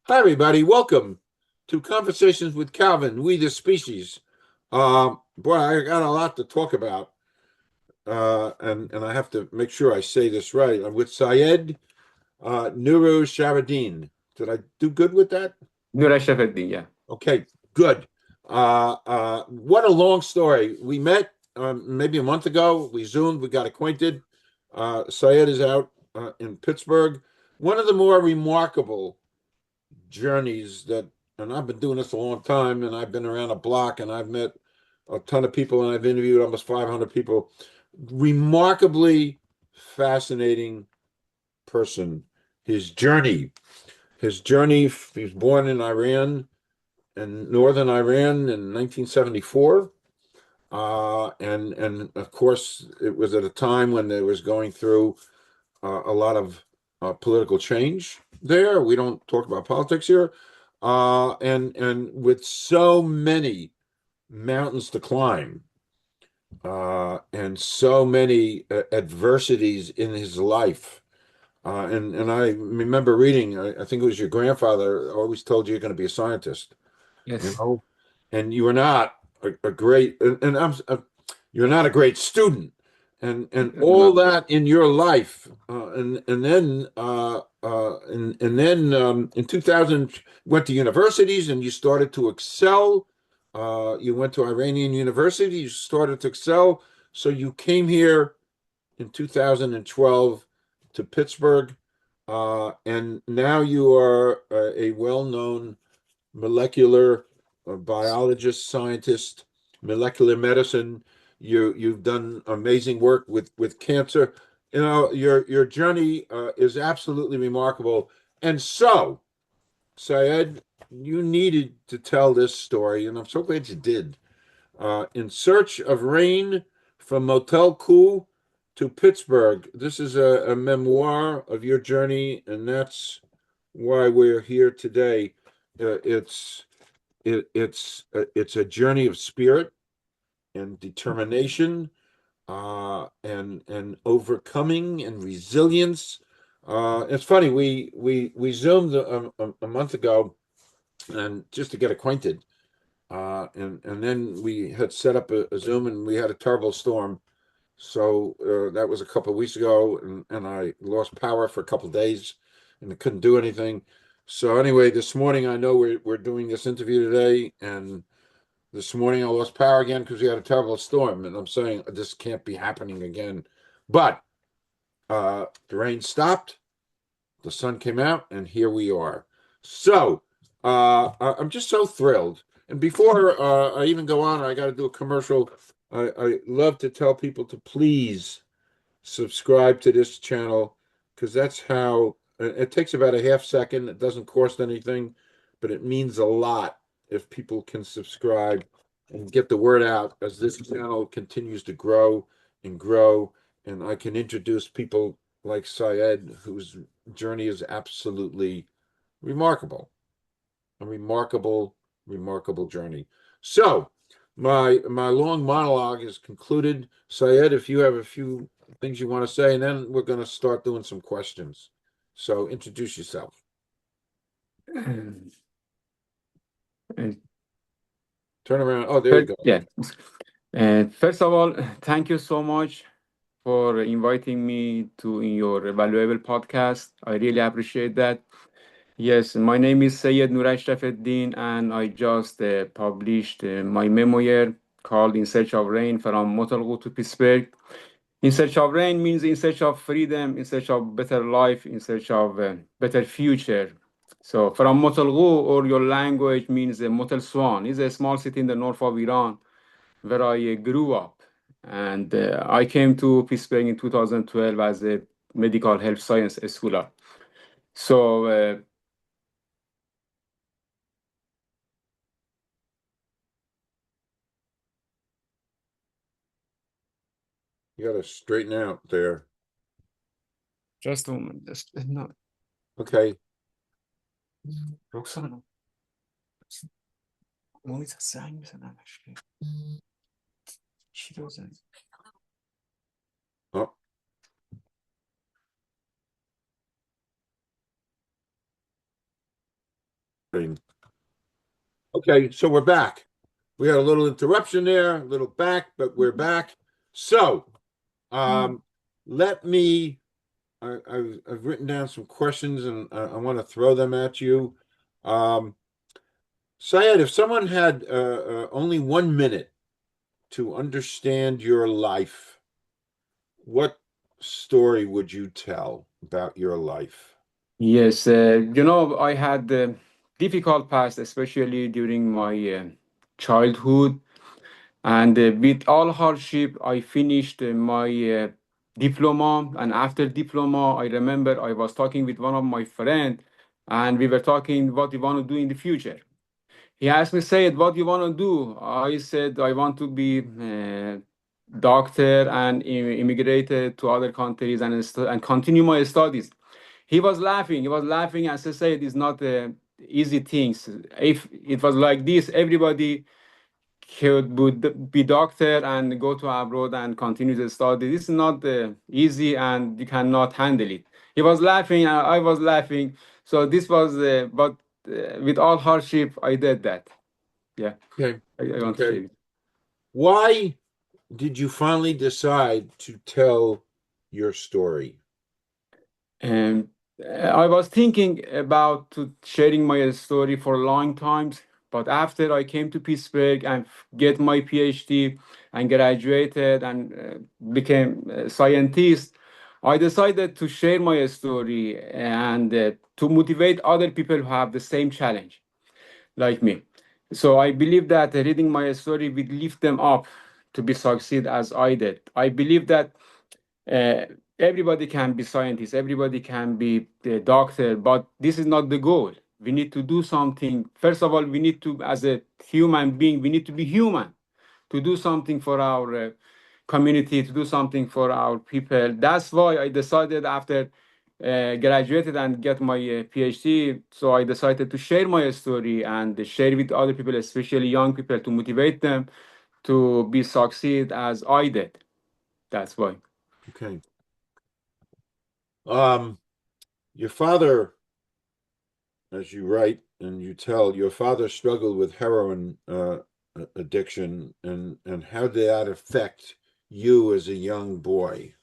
Hi, everybody. Welcome to Conversations with Calvin, We the Species. Boy, I got a lot to talk about, and I have to make sure I say this right. I'm with SYED NOURASHRAFEDDIN. Did I do good with that? Nourashrafeddin, yeah. Okay, good. What a long story. We met maybe a month ago. We Zoomed, we got acquainted. SYED is out in Pittsburgh. One of the more remarkable journeys that, and I've been doing this a long time, and I've been around a block, and I've met a ton of people, and I've interviewed almost 500 people. Remarkably fascinating person. His journey, his journey. He was born in Iran, in northern Iran, in 1974. And of course, it was at a time when they was going through a lot of political change there. We don't talk about politics here. And with so many mountains to climb, and so many adversities in his life. And I remember reading, I think it was your grandfather always told you you're going to be a scientist, you Yes. know, and you were not a great, and you're not a great student, and all No. that in your life, and then in 2000 went to universities and you started to excel. You went to Iranian University, you started to excel, so you came here in 2012 to Pittsburgh, and now you are a well-known molecular biologist, scientist, molecular medicine. You've done amazing work with cancer. You know, your journey is absolutely remarkable. And so, Syed, you needed to tell this story, and I'm so glad you did. In Search of Rain, from Motel to Pittsburgh. This is a memoir of your journey, and that's why we're here today. It's it's a journey of spirit and determination, and overcoming and resilience. It's funny, we zoomed a month ago, and just to get acquainted, and then we had set up a Zoom, and we had a terrible storm. So that was a couple of weeks ago, and I lost power for a couple of days, and I couldn't do anything. So anyway, this morning I know we're doing this interview today, and this morning I lost power again because we had a terrible storm, and I'm saying this can't be happening again. But the rain stopped, the sun came out, and here we are. So I'm just so thrilled. And before I even go on, I got to do a commercial. I love to tell people to please subscribe to this channel, because that's how it takes about a half second. It doesn't cost anything, but it means a lot if people can subscribe and get the word out as this channel continues to grow and grow, and I can introduce people like Syed, whose journey is absolutely remarkable. A remarkable, remarkable journey. So my long monologue is concluded. Syed, if you have a few things you want to say, and then we're going to start doing some questions. So introduce yourself. Uh, Turn around. Oh, there you go. yeah. First of all, thank you so much for inviting me to in your valuable podcast. I really appreciate that. Yes, my name is Syed Nourashrafeddin, and I just published my memoir called "In Search of Rain" from Motel to Pittsburgh. In search of rain means in search of freedom, in search of better life, in search of better future. So from Motelgou, or your language means Motel Swan, is a small city in the north of Iran where I grew up. And I came to Pittsburgh in 2012 as a medical health science scholar. So You got to straighten out there. just a moment. Just no. Okay. Roxana, محیط زنگ میزنمش که چی رو زنگ Oh, Okay, so we're back. We had a little interruption there, a little back, but we're back. So, let me. I've written down some questions, and I want to throw them at you. Um, Syed, if someone had only 1 minute to understand your life, what story would you tell about your life? Yes, I had a difficult past, especially during my childhood. And with all hardship, I finished my diploma. And after diploma, I remember I was talking with one of my friends, and we were talking what we want to do in the future. He asked me, Sayed, what do you want to do? I said, I want to be a doctor and immigrated to other countries and continue my studies. He was laughing. He was laughing and said, it's not easy things. If it was like this, everybody would be doctor and go to abroad and continue the study. This is not easy and you cannot handle it. He was laughing and I was laughing. So this was, but with all hardship, I did that. Yeah, Okay, I want to okay. share it. Why did you finally decide to tell your story? And I was thinking about to sharing my story for a long times, but after I came to Pittsburgh and get my PhD and graduated and became a scientist, I decided to share my story and to motivate other people who have the same challenge like me. So I believe that reading my story will lift them up to be succeed as I did. I believe that uh, everybody can be scientist, everybody can be a doctor, but this is not the goal. We need to do something. First of all, we need to, as a human being, we need to be human to do something for our community, to do something for our people. That's why I decided after graduated and get my PhD. So I decided to share my story and share with other people, especially young people, to motivate them to be succeed as I did. That's why. Okay. Um, your father, as you write and you tell, your father struggled with heroin addiction, and how did that affect you as a young boy?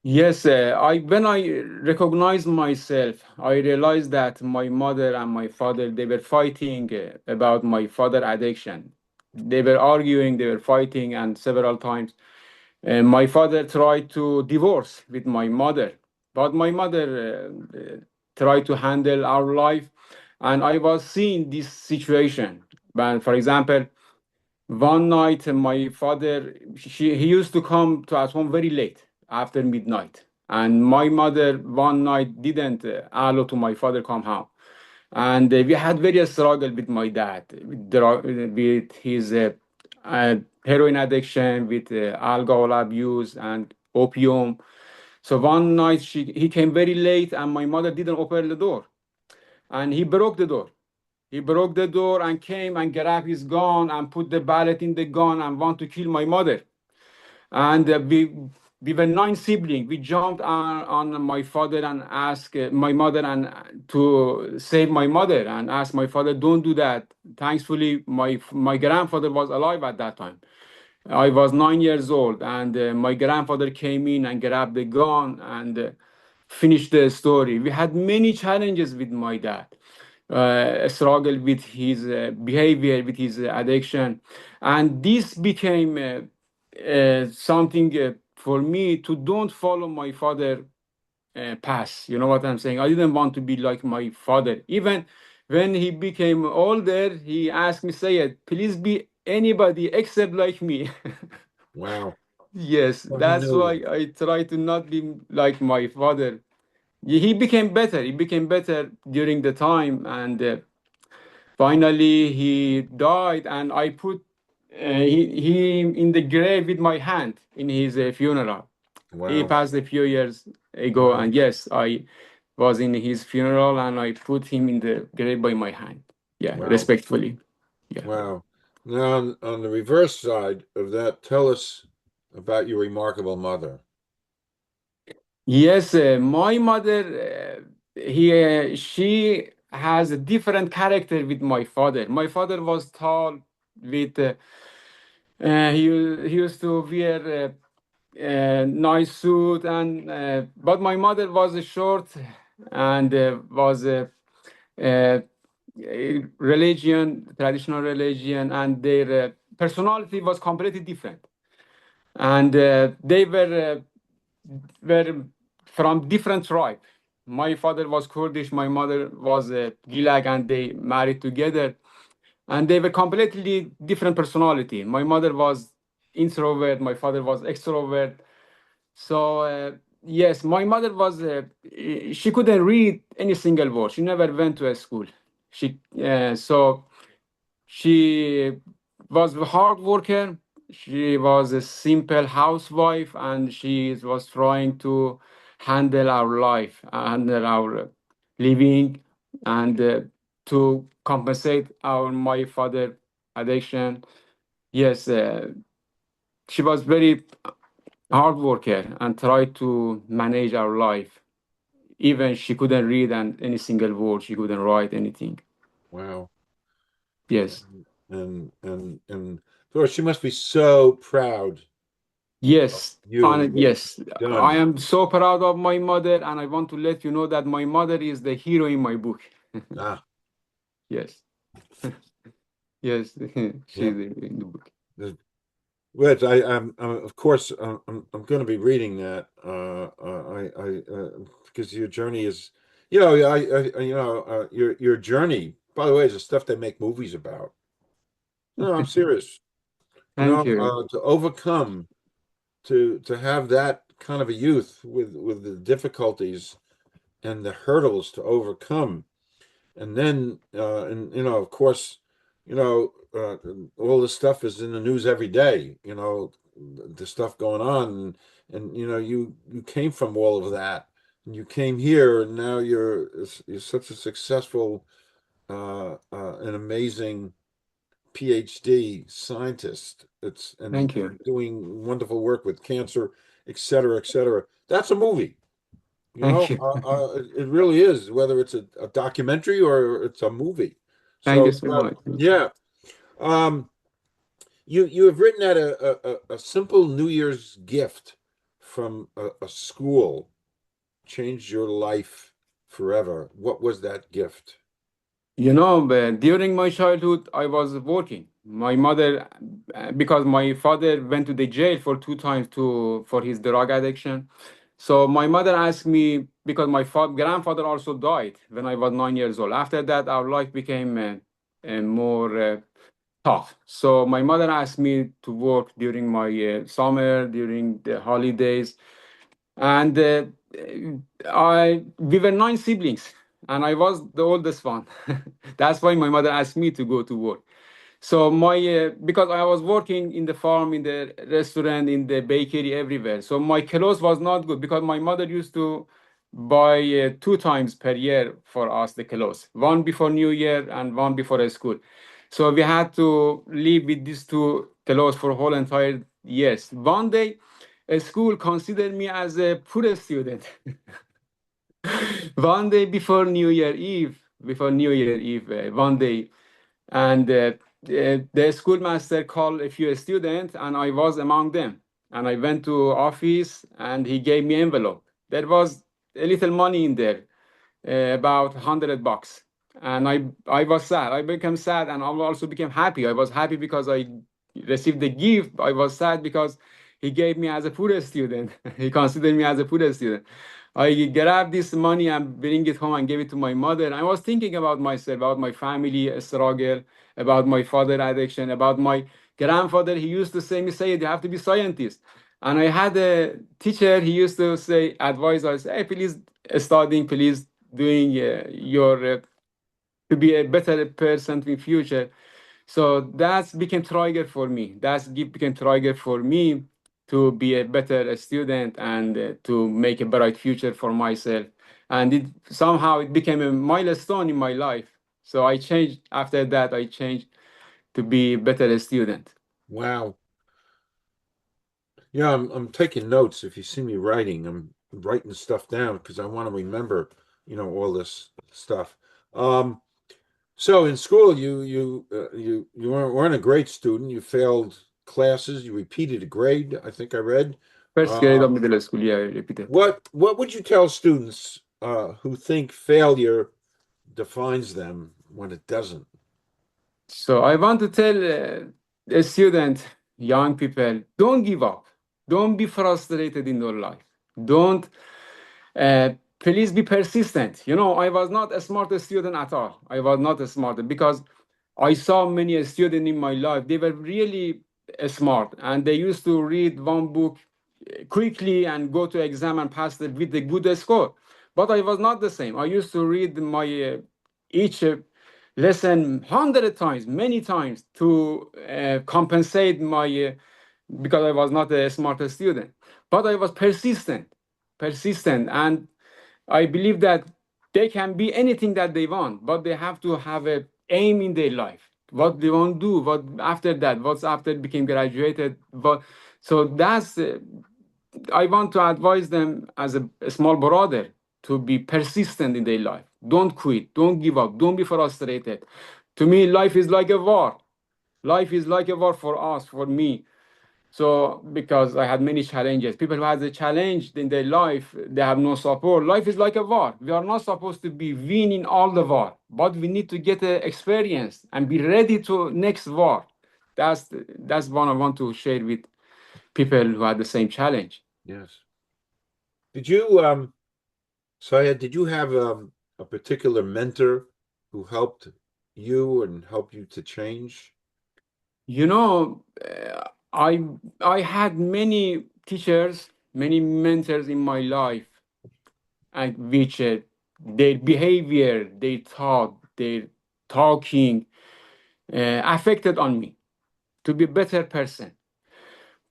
Yes, I when I recognized myself, I realized that my mother and my father they were fighting about my father addiction. They were arguing, they were fighting, and several times. And my father tried to divorce with my mother, but my mother tried to handle our life, and I was seeing this situation. But for example, one night, my father, he used to come to us home very late after midnight. And my mother one night didn't allow to my father come home. And we had various struggle with my dad, with his heroin addiction, with alcohol abuse and opium. So one night he came very late and my mother didn't open the door. And he broke the door. He broke the door and came and grabbed his gun and put the bullet in the gun and want to kill my mother. And we were nine siblings. We jumped on my father and asked my mother and to save my mother and asked my father, don't do that. Thankfully, my grandfather was alive at that time. I was 9 years old, and my grandfather came in and grabbed the gun and finished the story. We had many challenges with my dad, struggle with his behavior, with his addiction, and this became something for me to don't follow my father path. You know what I'm saying? I didn't want to be like my father. Even when he became older, he asked me, "Say it, please be anybody except like me." Wow. Yes, Well, he that's knew. why I try to not be like my father. He became better. He became better during the time, and finally he died. And I put he in the grave with my hand in his funeral. He Wow. passed a few years ago, Wow. and yes, I was in his funeral, and I put him in the grave by my hand. Yeah, Wow. respectfully. Yeah. Wow. Now, on the reverse side of that, tell us about your remarkable mother. Yes, my mother, she has a different character with my father. My father was tall, with he used to wear a nice suit, and but my mother was short and was a traditional religion, and their personality was completely different. And they were from different tribe. My father was Kurdish, my mother was Gilag, and they married together. And they were completely different personality. My mother was introvert, my father was extrovert. So yes, my mother was she couldn't read any single word. She never went to a school. So she was a hard worker. She was a simple housewife, and she was trying to handle our life, handle our living, and to compensate our my father addiction. Yes, she was very hard worker and tried to manage our life. Even she couldn't read and any single word. She couldn't write anything. Wow. Yes. And Laura, she must be so proud of Yes, you and and what yes, you've I done. am so proud of my mother, and I want to let you know that my mother is the hero in my book. Ah, Yes, yes, yeah. she's in the book. Which I'm of course I'm going to be reading that. Because your journey is, your journey. By the way, is the stuff they make movies about. No, I'm serious. Thank you, To overcome, to have that kind of a youth with the difficulties and the hurdles to overcome, and then and of course, you know uh, all this stuff is in the news every day. The stuff going on, and you came from all of that, and you came here, and now you're such a successful, an amazing PhD scientist. It's and thank you, doing wonderful work with cancer, et cetera, et cetera. That's a movie. thank you, It really is, whether it's a documentary or it's a movie. thank you So, so much. yeah. Um, you have written that a simple New Year's gift from a school changed your life forever. What was that gift? During my childhood, I was working. My mother, because my father went to the jail for 2 times for his drug addiction. So my mother asked me, because my grandfather also died when I was 9 years old. After that, our life became more tough. So my mother asked me to work during my summer, during the holidays, and I we were 9 siblings, and I was the oldest one. That's why my mother asked me to go to work. So my because I was working in the farm, in the restaurant, in the bakery, everywhere. So my clothes was not good because my mother used to buy 2 times per year for us the clothes, one before New Year and one before a school. So we had to live with these two clothes for whole entire years. One day, a school considered me as a poor student. One day before New Year Eve, one day, and the schoolmaster called a few students, and I was among them. And I went to office, and he gave me envelope. There was a little money in there, about $100, and I was sad. I became sad, and I also became happy. I was happy because I received the gift. I was sad because he gave me as a poor student. He considered me as a poor student. I grabbed this money and bring it home and gave it to my mother. And I was thinking about myself, about my family struggle, about my father addiction, about my grandfather. He used to say me, say, you have to be scientist. And I had a teacher, he used to say, advise us, hey, please studying, please doing your to be a better person in future. So that's became trigger for me. Became trigger for me to be a better student and to make a bright future for myself. And it somehow it became a milestone in my life. So I changed after that. I changed to be a better student. Wow. Yeah, I'm taking notes. If you see me writing, I'm writing stuff down because I want to remember, all this stuff. Um, so in school, you weren't a great student. You failed classes. You repeated a grade, I think I read. First grade Uh, of middle school, yeah, I repeated. what would you tell students who think failure defines them when it doesn't? So I want to tell a student, young people, don't give up. Don't be frustrated in your life. Don't, please be persistent. You know, I was not a smart student at all. I was not a smart because I saw many students in my life. They were really smart and they used to read one book quickly and go to exam and pass it with a good score. But I was not the same. I used to read my each lesson 100 times, many times to compensate my because I was not a smart student. But I was persistent, and I believe that they can be anything that they want, but they have to have a aim in their life. What they want to do, what after that, what's after became graduated. But so that's I want to advise them as a small brother to be persistent in their life. Don't quit. Don't give up. Don't be frustrated. To me, life is like a war. Life is like a war for us, for me. So because I had many challenges, people who had a challenge in their life, they have no support. Life is like a war. We are not supposed to be winning all the war, but we need to get experience and be ready to next war. That's one I want to share with people who had the same challenge. Yes. Did you, Syed, did you have a particular mentor who helped you and helped you to change? You know, I had many teachers, many mentors in my life, and which their behavior, their thought, their talking affected on me to be a better person.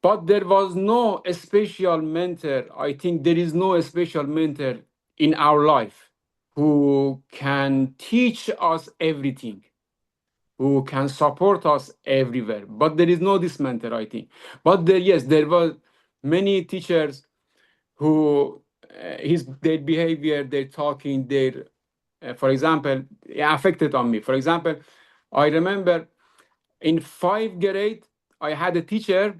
But there was no special mentor. I think there is no special mentor in our life who can teach us everything, who can support us everywhere. But there is no this mentor, I think. But there, yes, there were many teachers who their behavior, their talking, their for example, affected on me. For example, I remember in 5th grade, I had a teacher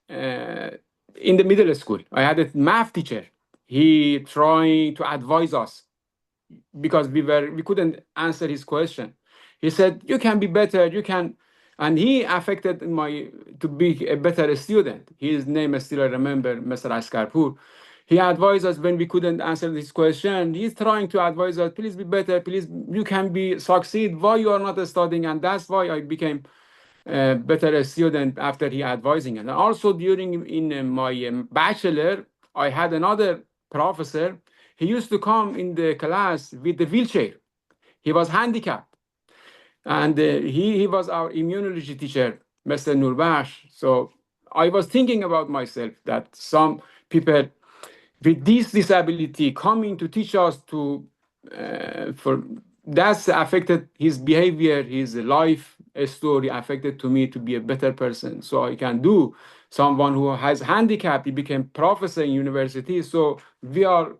uh, in the middle school. I had a math teacher. He trying to advise us because we couldn't answer his question. He said, "You can be better. You can," and he affected my to be a better student. His name is still I remember, Mr. Askarpur. He advised us when we couldn't answer this question. He's trying to advise us, please be better, please, you can be succeed. Why you are not studying? And that's why I became a better student after he advising. And also during in my bachelor, I had another professor. He used to come in the class with the wheelchair. He was handicapped, and he was our immunology teacher, Mr. Nurbash. So I was thinking about myself that some people with this disability coming to teach us to for that's affected his behavior, his life story affected to me to be a better person, so I can do. Someone who has handicap, he became professor in university, so we are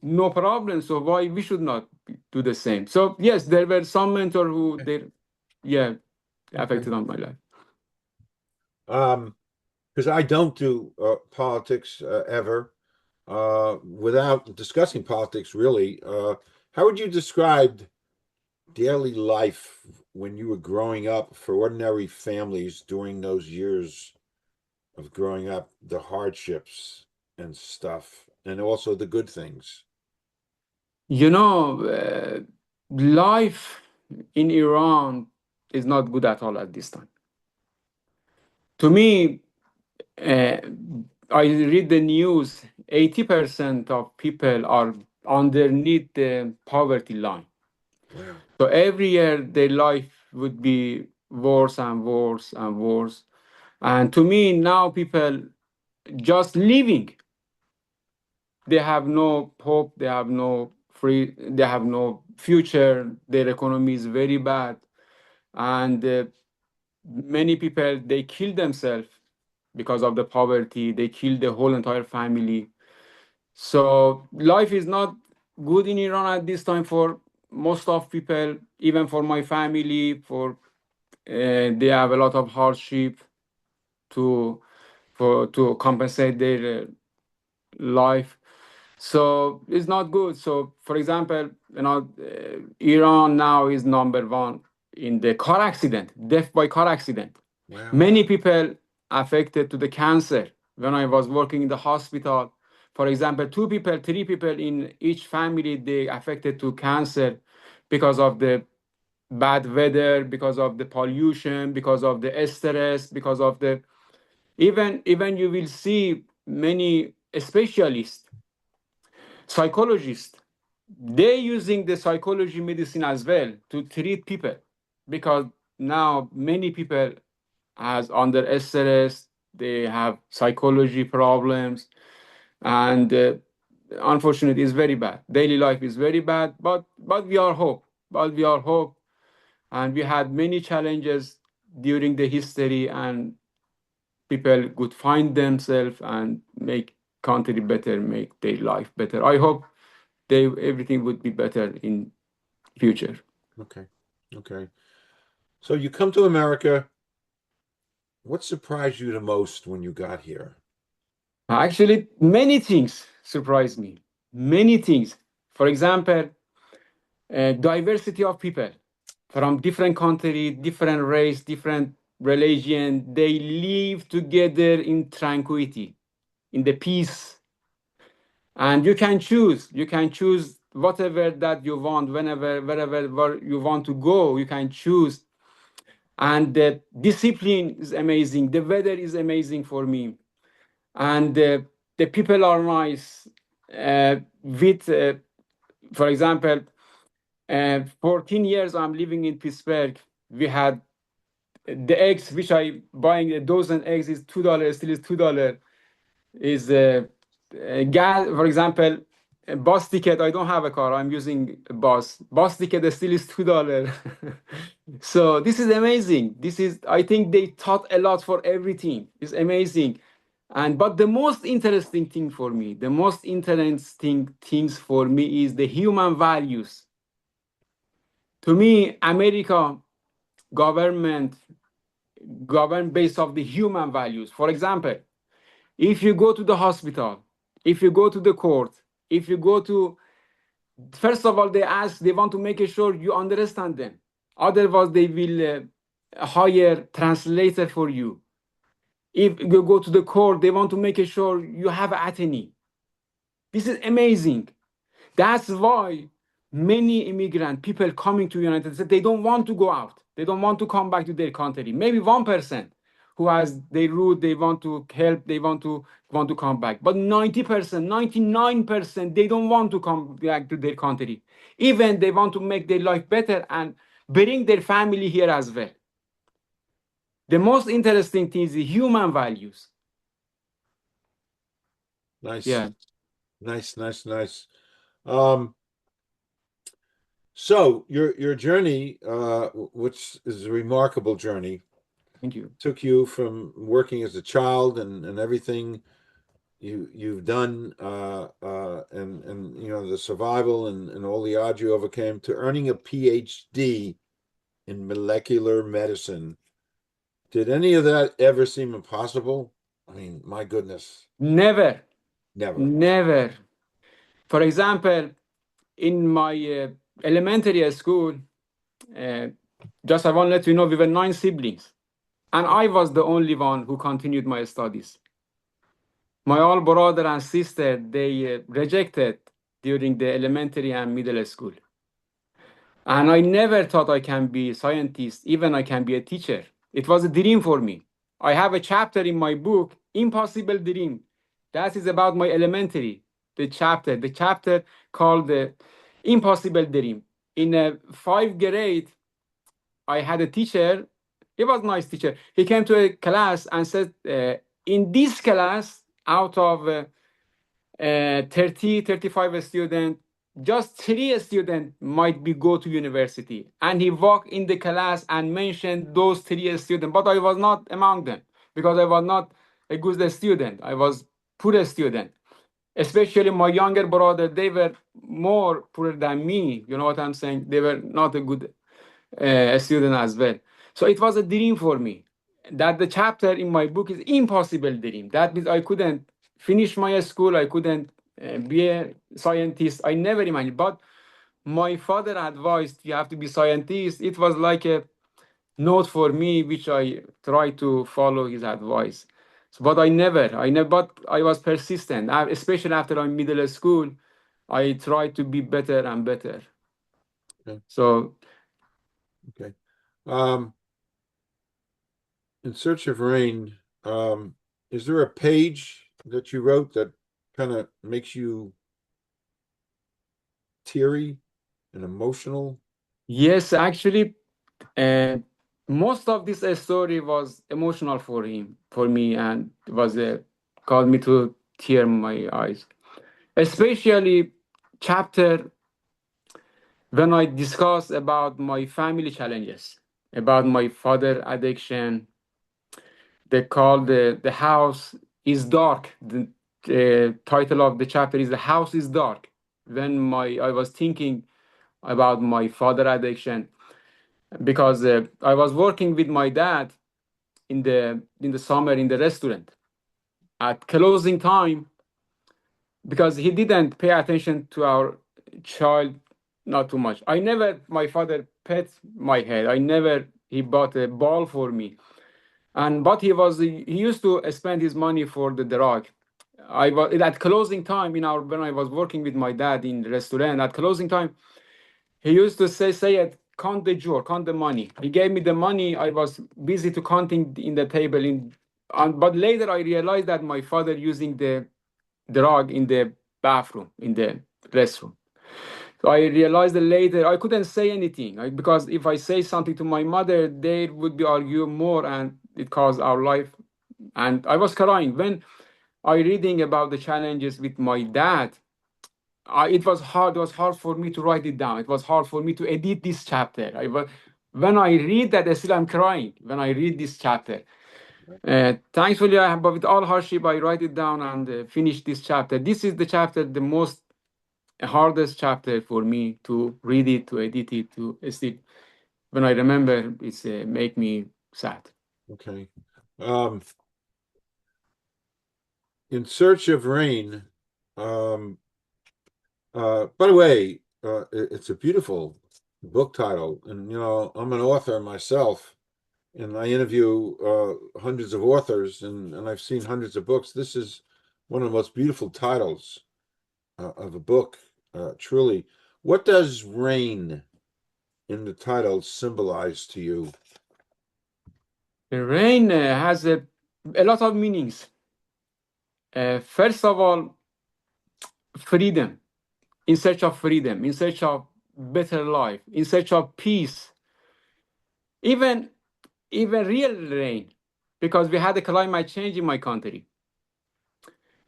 no problem, so why we should not do the same? So yes, there were some mentor who they yeah Okay. affected on my life. Because I don't do politics ever without discussing politics, really. How would you describe daily life when you were growing up for ordinary families during those years of growing up, the hardships and stuff, and also the good things? You know, life in Iran is not good at all at this time. To me, uh, I read the news, 80% of people are underneath the poverty line. Wow. So every year their life would be worse and worse and worse. And to me, now people just living, they have no hope, they have no free, they have no future, their economy is very bad. And many people, they kill themselves because of the poverty, they kill the whole entire family. So life is not good in Iran at this time for most of people, even for my family, they have a lot of hardship to compensate their life. So it's not good. So, for example, Iran now is number one in the car accident, death by car accident. Wow. Many people affected to the cancer. When I was working in the hospital, for example, 2 people, 3 people in each family, they affected to cancer because of the bad weather, because of the pollution, because of the stress, because of the even you will see many specialists, psychologists, they're using the psychology medicine as well to treat people, because now many people has under stress, they have psychology problems, and unfortunately it's very bad. Daily life is very bad, but we are hope. But we are hope, and we had many challenges during the history, and people could find themselves and make country better, make their life better. I hope everything would be better in future. Okay. Okay. So you come to America. What surprised you the most when you got here? Actually, many things surprised me. Many things. For example, diversity of people from different country, different race, different religion. They live together in tranquility, in the peace. And you can choose. You can choose whatever that you want, whenever, wherever where you want to go. You can choose. And the discipline is amazing. The weather is amazing for me. And the people are nice. For example, 14 years I'm living in Pittsburgh. We had the eggs, which I buying a dozen eggs is $2, still is $2. Is gas, for example, a bus ticket. I don't have a car. I'm using a bus. Bus ticket still is $2. So this is amazing. I think they taught a lot for everything. It's amazing. But the most interesting thing for me, the most interesting things for me is the human values. To me, America government based off the human values. For example, if you go to the hospital, if you go to the court, if you go to, first of all, they want to make sure you understand them. Otherwise, they will hire translator for you. If you go to the court, they want to make sure you have an attorney. This is amazing. That's why many immigrant people coming to the United States, they don't want to go out. They don't want to come back to their country. Maybe 1% who has their root, they want to help, they want to come back. But 90%, 99%, they don't want to come back to their country. Even they want to make their life better and bring their family here as well. The most interesting thing is the human values. Nice. Yeah. Nice. So your journey, which is a remarkable journey, Thank you. took you from working as a child and everything you've done, and the survival and all the odds you overcame, to earning a PhD in molecular medicine. Did any of that ever seem impossible? I mean, my goodness. Never. Never. For example, in my elementary school, just I want to let you know, we were 9 siblings, and I was the only one who continued my studies. My all brother and sister, they rejected during the elementary and middle school. And I never thought I can be a scientist, even I can be a teacher. It was a dream for me. I have a chapter in my book, Impossible Dream. That is about my elementary, the chapter called the Impossible Dream. In a 5th grade, I had a teacher. He was a nice teacher. He came to a class and said, in this class, out of 35 students, just 3 students might go to university. And he walked in the class and mentioned those 3 students, but I was not among them because I was not a good student. I was poor student. especially my younger brother, they were more poor than me. You know what I'm saying? They were not a good student as well. So it was a dream for me. That the chapter in my book is impossible dream. That means I couldn't finish my school. I couldn't be a scientist. I never imagined. But my father advised you have to be scientist. It was like a note for me, which I tried to follow his advice. So, but but I was persistent. Especially after I'm middle school, I tried to be better and better. Okay. So, Okay. In Search of Rain, is there a page that you wrote that kind of makes you teary and emotional? yes, actually, uh, most of this story was emotional for me, and was caused me to tear my eyes. Especially chapter when I discuss about my family challenges, about my father addiction. They call the house is dark. The title of the chapter is "The House is Dark." When I was thinking about my father addiction, because I was working with my dad in the summer in the restaurant. At closing time, because he didn't pay attention to our child not too much. I never, my father pet my head. I never, he bought a ball for me. And but he used to spend his money for the drug. I was at closing time in our when I was working with my dad in the restaurant. At closing time, he used to say it, count the drawer, count the money. He gave me the money. I was busy to counting in the table. But later I realized that my father using the drug in the bathroom, in the restroom. So I realized that later I couldn't say anything because if I say something to my mother, they would be argue more and it caused our life. And I was crying when I reading about the challenges with my dad. It was hard. It was hard for me to write it down. It was hard for me to edit this chapter. When I read that, still I'm crying when I read this chapter. Thankfully, but with all hardship, I write it down and finish this chapter. This is the chapter, the most hardest chapter for me to read it, to edit it, to still. When I remember, it's make me sad. Okay. In Search of Rain, by the way, it's a beautiful book title, and I'm an author myself, and I interview hundreds of authors, and I've seen hundreds of books. This is one of the most beautiful titles of a book, truly. What does rain in the title symbolize to you? The rain has a lot of meanings. First of all, freedom, in search of freedom, in search of better life, in search of peace. Even real rain, because we had a climate change in my country.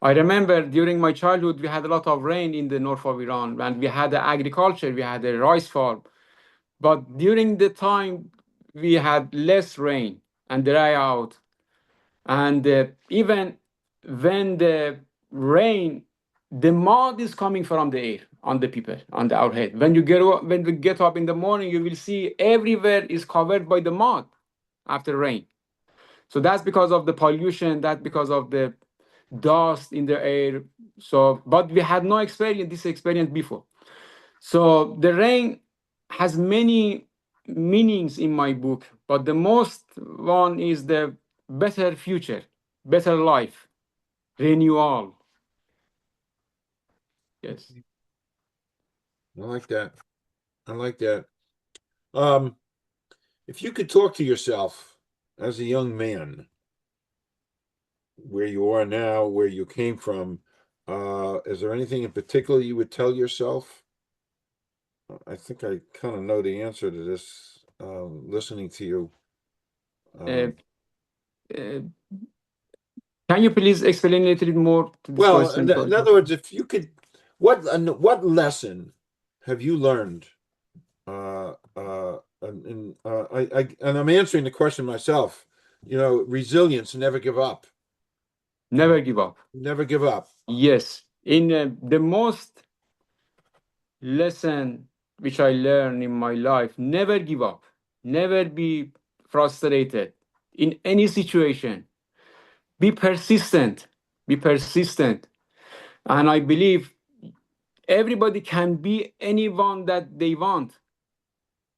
I remember during my childhood, we had a lot of rain in the north of Iran, and we had agriculture, we had a rice farm. But during the time, we had less rain and dry out. And even when the rain, the mud is coming from the air on the people, on our head. When we get up in the morning, you will see everywhere is covered by the mud after rain. So that's because of the pollution, that's because of the dust in the air. So, but we had no this experience before. So the rain has many meanings in my book, but the most one is the better future, better life, renewal. Yes. I like that. I like that. If you could talk to yourself as a young man, where you are now, where you came from, is there anything in particular you would tell yourself? I think I kind of know the answer to this, listening to you. Uh, uh, can you please explain a little bit more to this Well, question? in other words, if you could, what lesson have you learned? And I'm answering the question myself. Resilience, never give up. Never give up. Never give up. Yes. In the most lesson which I learned in my life, never give up, never be frustrated in any situation. Be persistent, be persistent. And I believe everybody can be anyone that they want,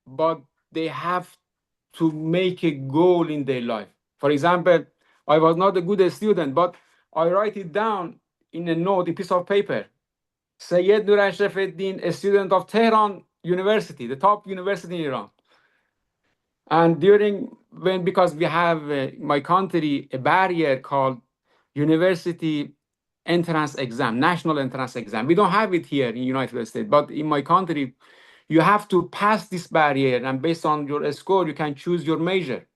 but they have to make a goal in their life. For example, I was not a good student, but I write it down in a note, a piece of paper. SYED NOURASHRAFEDDIN, a student of Tehran University, the top university in Iran. And because we have my country a barrier called university entrance exam, national entrance exam. We don't have it here in United States, but in my country, you have to pass this barrier, and based on your score, you can choose your major.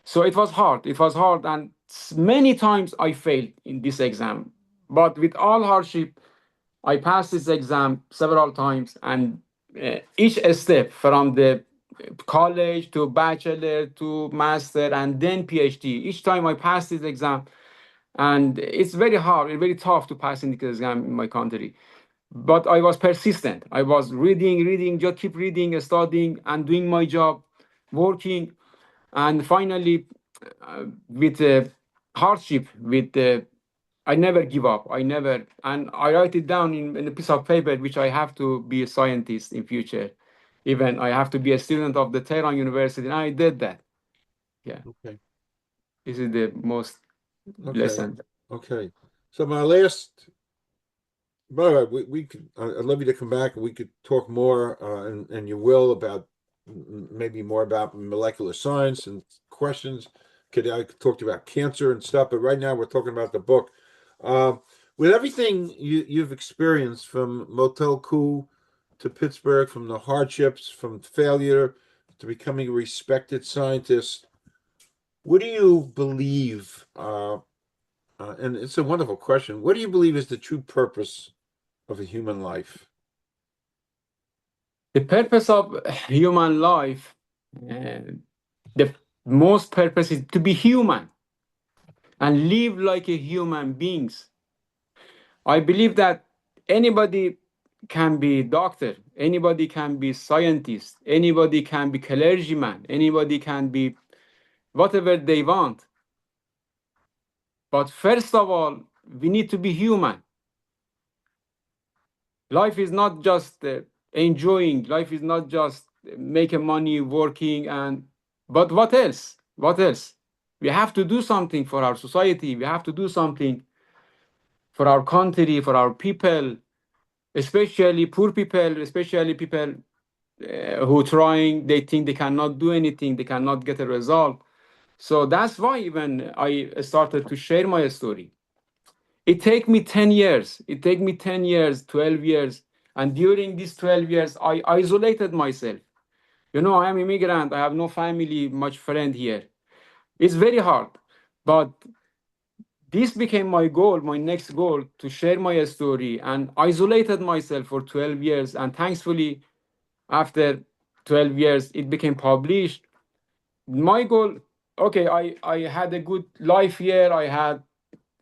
So it was hard. It was hard, and many times I failed in this exam. But with all hardship, I passed this exam several times, and each step from the college to bachelor to master and then PhD, each time I passed this exam, and it's very hard, it's very tough to pass in this exam in my country. But I was persistent. I was reading, just keep reading, studying, and doing my job, working. And finally, with hardship, I never give up. And I write it down in a piece of paper, which I have to be a scientist in future. Even I have to be a student of the Tehran University, and I did that. Yeah. Okay. This is the most lesson. Okay. So my last, by the way, we could, I'd love you to come back and we could talk more, and you will, about maybe more about molecular science and questions. I could talk to you about cancer and stuff, but right now we're talking about the book. With everything you've experienced, from Motel coup to Pittsburgh, from the hardships, from failure to becoming a respected scientist, what do you believe? And it's a wonderful question. What do you believe is the true purpose of a human life? The purpose of human life, the most purpose is to be human and live like a human beings. I believe that anybody can be doctor, anybody can be scientist, anybody can be clergyman, anybody can be whatever they want. But first of all, we need to be human. Life is not just enjoying. Life is not just making money, working, but what else? What else? We have to do something for our society. We have to do something for our country, for our people, especially poor people, especially people who trying, they think they cannot do anything, they cannot get a result. So that's why even I started to share my story. It take me 10 years. It take me 10 years, 12 years. And during these 12 years, I isolated myself. You know, I am immigrant. I have no family, much friend here. It's very hard. But this became my goal, my next goal, to share my story, and isolated myself for 12 years. And thankfully, after 12 years, it became published. My goal, okay, I had a good life here. I had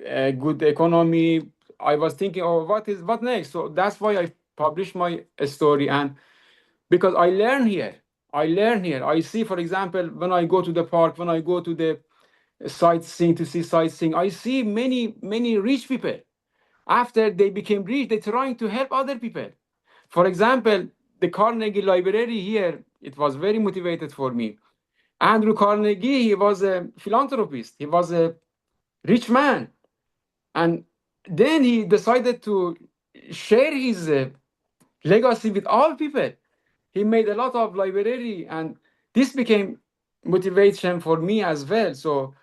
a good economy. I was thinking, oh, what next? So that's why I published my story. And because I learn here, I see, for example, when I go to the park, when I go to the sightseeing, to see sightseeing, I see many rich people. After they became rich, they're trying to help other people. For example, the Carnegie Library here, it was very motivated for me. Andrew Carnegie, he was a philanthropist. He was a rich man. And then he decided to share his legacy with all people. He made a lot of library, and this became motivation for me as well. So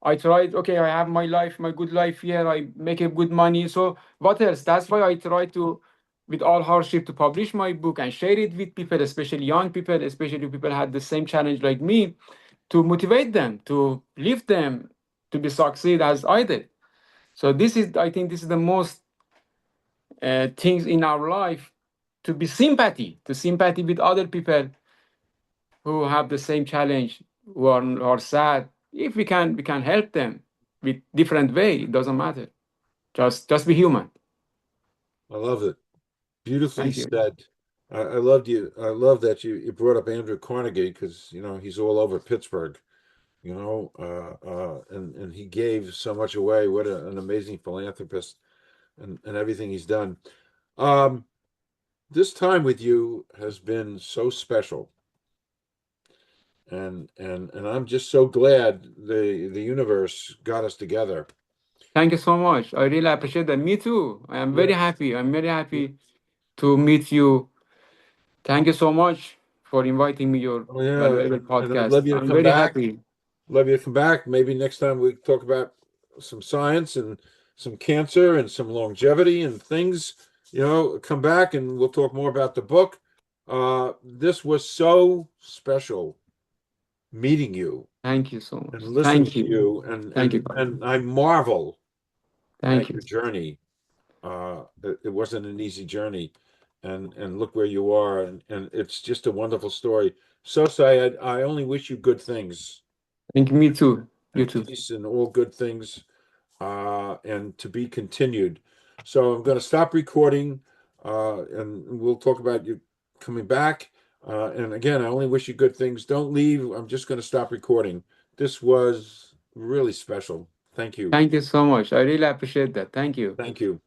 I tried, okay, I have my life, my good life here. I make a good money. So what else? That's why I try to, with all hardship, to publish my book and share it with people, especially young people, especially people had the same challenge like me, to motivate them, to lift them, to be succeed as I did. So I think this is the most things in our life, to be to sympathy with other people who have the same challenge, who are sad. If we can help them with different way. It doesn't matter. Just be human. I love it. Beautifully Thank you. said. I loved you. I love that you brought up Andrew Carnegie because he's all over Pittsburgh. And he gave so much away. What an amazing philanthropist, and everything he's done. Um, this time with you has been so special, and I'm just so glad the universe got us together. Thank you so much. I really appreciate that. Me too. I am very Yeah, happy. I'm very happy to meet you. Thank you so much for inviting me your oh yeah, valuable and I'd podcast. love you to I'm come very back. happy. Love you to come back. Maybe next time we talk about some science and some cancer and some longevity and things. Come back and we'll talk more about the book. This was so special meeting you Thank you so and much. listening Thank to you. you, and Thank you, and Carl. and I marvel Thank at you. your journey. It wasn't an easy journey, and look where you are, and it's just a wonderful story. So, Syed, I only wish you good things Thank you. Me too. You and too. peace and all good things, and to be continued. So I'm going to stop recording, and we'll talk about you coming back. And again, I only wish you good things. Don't leave. I'm just going to stop recording. This was really special. Thank you. Thank you so much. I really appreciate that. Thank you. Thank you.